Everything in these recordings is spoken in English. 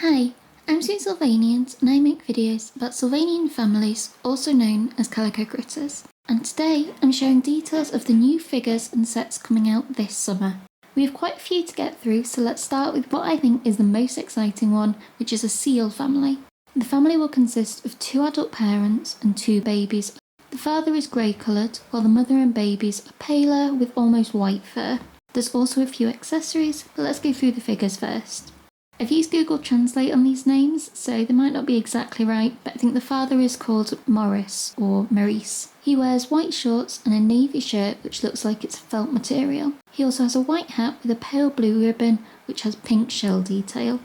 Hi, I'm Sweet Sylvanians and I make videos about Sylvanian families, also known as Calico Critters. And today I'm sharing details of the new figures and sets coming out this summer. We have quite a few to get through, so let's start with what I think is the most exciting one, which is a seal family. The family will consist of 2 adult parents and 2 babies. The father is grey coloured, while the mother and babies are paler with almost white fur. There's also a few accessories, but let's go through the figures first. I've used Google Translate on these names, so they might not be exactly right, but I think the father is called Morris or Maurice. He wears white shorts and a navy shirt which looks like it's felt material. He also has a white hat with a pale blue ribbon which has pink shell detail.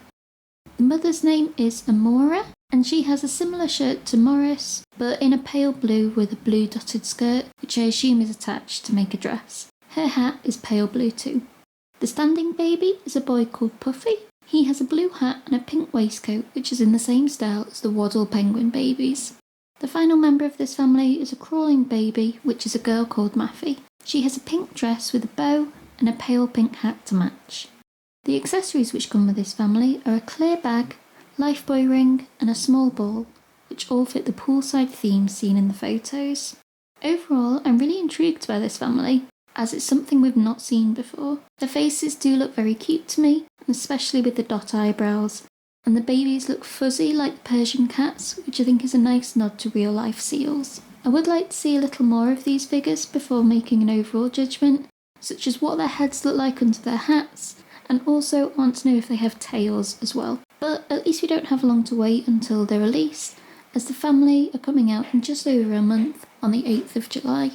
The mother's name is Amora, and she has a similar shirt to Morris, but in a pale blue with a blue dotted skirt, which I assume is attached to make a dress. Her hat is pale blue too. The standing baby is a boy called Puffy. He has a blue hat and a pink waistcoat, which is in the same style as the Waddle penguin babies. The final member of this family is a crawling baby, which is a girl called Maffy. She has a pink dress with a bow and a pale pink hat to match. The accessories which come with this family are a clear bag, lifebuoy ring and a small ball, which all fit the poolside theme seen in the photos. Overall, I'm really intrigued by this family, as it's something we've not seen before. The faces do look very cute to me, especially with the dot eyebrows, and the babies look fuzzy like Persian cats, which I think is a nice nod to real life seals. I would like to see a little more of these figures before making an overall judgment, such as what their heads look like under their hats, and also want to know if they have tails as well. But at least we don't have long to wait until they're released, as the family are coming out in just over a month on the 8th of July.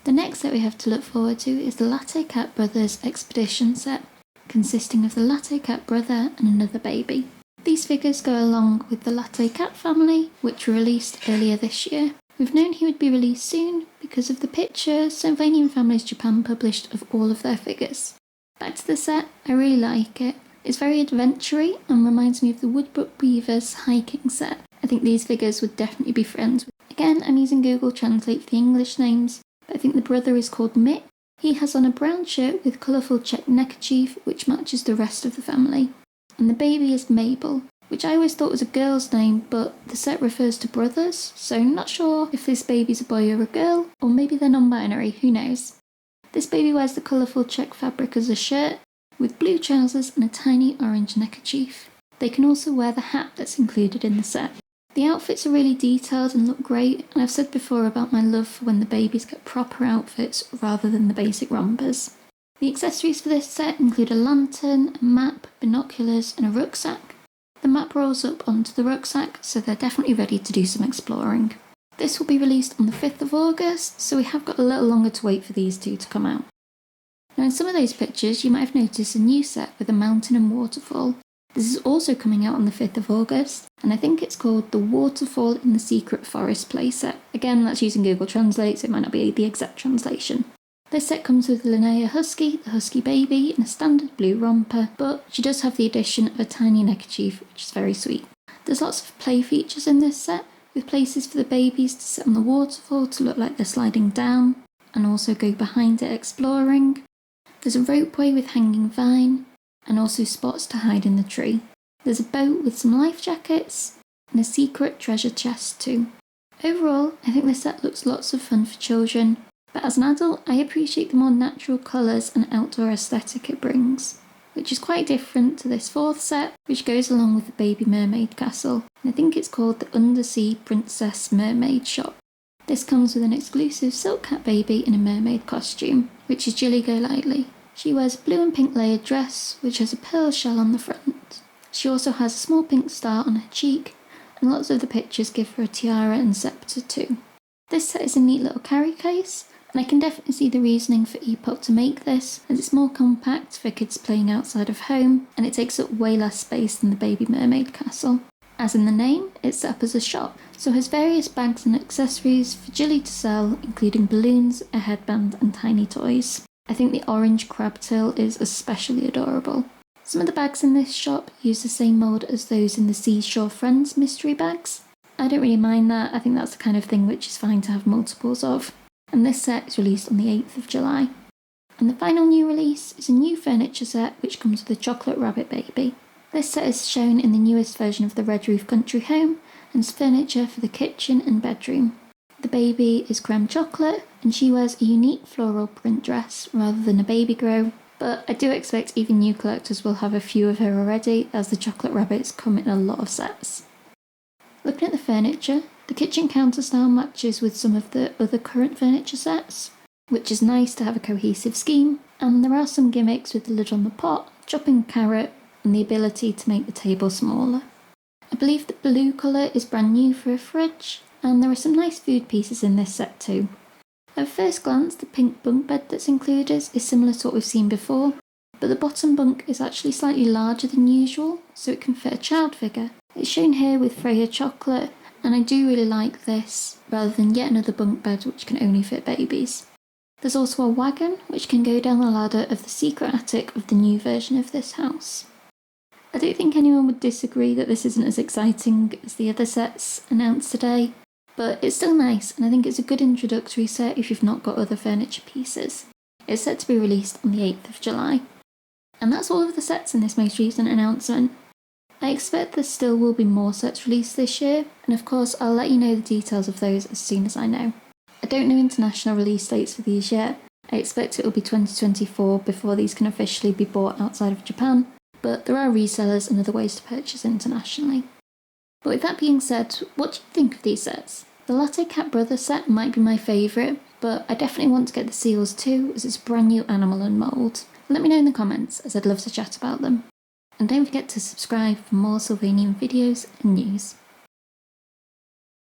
The next set we have to look forward to is the Latte Cat Brothers Expedition set, consisting of the Latte Cat brother and another baby. These figures go along with the Latte Cat family, which were released earlier this year. We've known he would be released soon because of the picture Sylvanian Families Japan published of all of their figures. Back to the set, I really like it. It's very adventure-y and reminds me of the Woodbrook Beavers hiking set. I think these figures would definitely be friends with. Again, I'm using Google Translate for the English names, but I think the brother is called Mick. He has on a brown shirt with colourful check neckerchief which matches the rest of the family. And the baby is Mabel, which I always thought was a girl's name, but the set refers to brothers, so I'm not sure if this baby's a boy or a girl, or maybe they're non-binary, who knows. This baby wears the colourful check fabric as a shirt, with blue trousers and a tiny orange neckerchief. They can also wear the hat that's included in the set. The outfits are really detailed and look great, and I've said before about my love for when the babies get proper outfits rather than the basic rompers. The accessories for this set include a lantern, a map, binoculars and a rucksack. The map rolls up onto the rucksack, so they're definitely ready to do some exploring. This will be released on the 5th of August, so we have got a little longer to wait for these two to come out. Now in some of those pictures you might have noticed a new set with a mountain and waterfall. This is also coming out on the 5th of August, and I think it's called the Waterfall in the Secret Forest playset. Again, that's using Google Translate, so it might not be the exact translation. This set comes with Linnea Husky, the husky baby, in a standard blue romper, but she does have the addition of a tiny neckerchief, which is very sweet. There's lots of play features in this set, with places for the babies to sit on the waterfall to look like they're sliding down, and also go behind it exploring. There's a ropeway with hanging vine, and also spots to hide in the tree. There's a boat with some life jackets, and a secret treasure chest too. Overall, I think this set looks lots of fun for children, but as an adult, I appreciate the more natural colours and outdoor aesthetic it brings, which is quite different to this 4th set, which goes along with the Baby Mermaid Castle, and I think it's called the Undersea Princess Mermaid Shop. This comes with an exclusive silk cat baby in a mermaid costume, which is Jilly Golightly. She wears a blue and pink layered dress, which has a pearl shell on the front. She also has a small pink star on her cheek, and lots of the pictures give her a tiara and sceptre too. This set is a neat little carry case, and I can definitely see the reasoning for Epop to make this, as it's more compact for kids playing outside of home, and it takes up way less space than the Baby Mermaid Castle. As in the name, it's set up as a shop, so has various bags and accessories for Jilly to sell, including balloons, a headband and tiny toys. I think the orange crab tail is especially adorable. Some of the bags in this shop use the same mould as those in the Seashore Friends mystery bags. I don't really mind that, I think that's the kind of thing which is fine to have multiples of. And this set is released on the 8th of July. And the final new release is a new furniture set which comes with a chocolate rabbit baby. This set is shown in the newest version of the Red Roof Country Home and is furniture for the kitchen and bedroom. The baby is creme chocolate and she wears a unique floral print dress rather than a baby grow, but I do expect even new collectors will have a few of her already, as the chocolate rabbits come in a lot of sets. Looking at the furniture, the kitchen counter style matches with some of the other current furniture sets, which is nice to have a cohesive scheme, and there are some gimmicks with the lid on the pot, chopping carrot, and the ability to make the table smaller. I believe the blue colour is brand new for a fridge, and there are some nice food pieces in this set too. At first glance, the pink bunk bed that's included is similar to what we've seen before, but the bottom bunk is actually slightly larger than usual, so it can fit a child figure. It's shown here with Freya chocolate, and I do really like this, rather than yet another bunk bed which can only fit babies. There's also a wagon, which can go down the ladder of the secret attic of the new version of this house. I don't think anyone would disagree that this isn't as exciting as the other sets announced today, but it's still nice, and I think it's a good introductory set if you've not got other furniture pieces. It's set to be released on the 8th of July. And that's all of the sets in this most recent announcement. I expect there still will be more sets released this year, and of course I'll let you know the details of those as soon as I know. I don't know international release dates for these yet. I expect it will be 2024 before these can officially be bought outside of Japan, but there are resellers and other ways to purchase internationally. But with that being said, what do you think of these sets? The Latte Cat Brother set might be my favourite, but I definitely want to get the seals too, as it's a brand new animal and mould. Let me know in the comments, as I'd love to chat about them. And don't forget to subscribe for more Sylvanian videos and news.